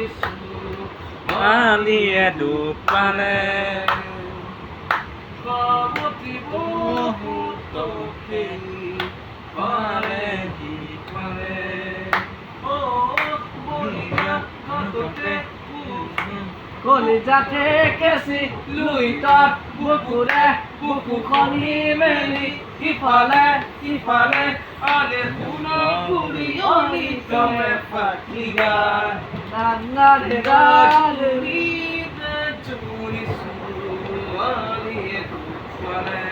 জনিছো মালিয়ে দুখ পালে কমতি বহুতকে পালে কি পালে ও বলিয়া কততে কলিজাতে কেঁচি লুই তাত বুকুৰে বুকুখনি মেলি ইফালে ইফালে আলে সোণৰ কুৰিয়নি তমে ফাটি গায় নানাৰে গালি জুৰিছো আলিয়ে দুখপালে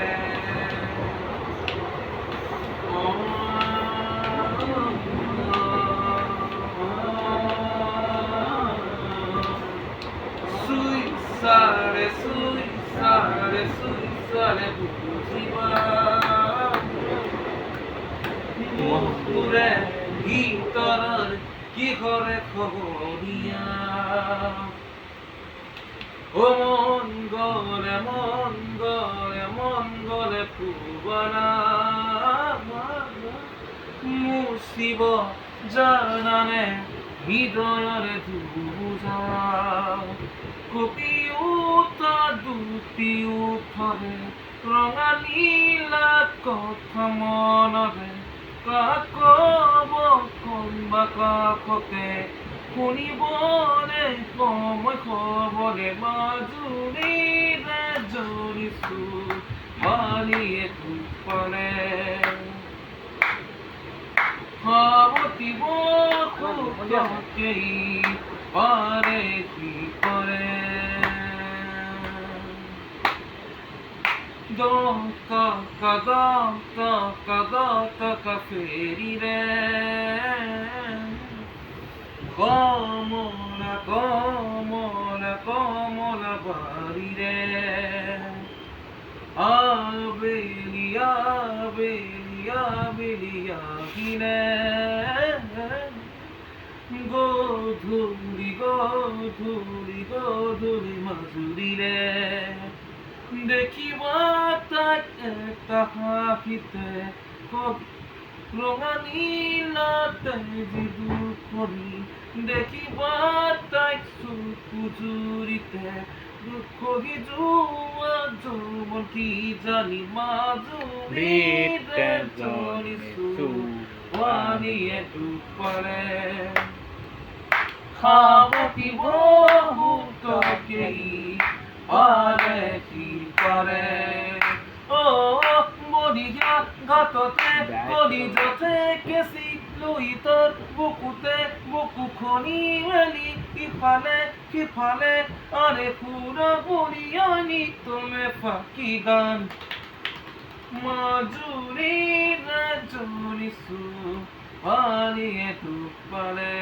সুইসারে বুঝিবা মুরে ভিতৰৰ কিহৰে খবৰীয়া ও মন গলে পুবানা মুচিব জানানে হৃদয়ৰে দুজা কপি উঠা দুটি উঠৰে ৰঙা নীলা কথা মনৰে কাকব কোনোবা কাষতে শুনিবনে সময় খবৰে মাজুলীৰে জৰিছো মালিয়ে দুখ পালে সাৱতি বহুতকেই পাৰে কি কৰে দহ টকা ফেৰিৰে কমলা বাৰীৰে আবেলি আহিলে গধূলি মাজুলীৰে দেখিবা তাক এটা হাঁহিতে ৰঙা নীলাতে দুখনি দেখিবা তাইক চকু জুৰিতে দুখহি যোৱা যৌৱন কি জানি মাজুলীৰে জনিছো মালিয়ে দুখ পালে সাৱতি বহুতকেই পাৰে কি পাৰে ও বলিয়া ঘাটতে কলিজতে কেঁচি লুই তোৰ বুকুতে বুকুখনি মেলি ইফালে সিফালে আৰে সুৰ বুলিয়নি তুমি ফাঁকি গান মাজুলীৰে জনিছো মালিয়ে দুখ পালে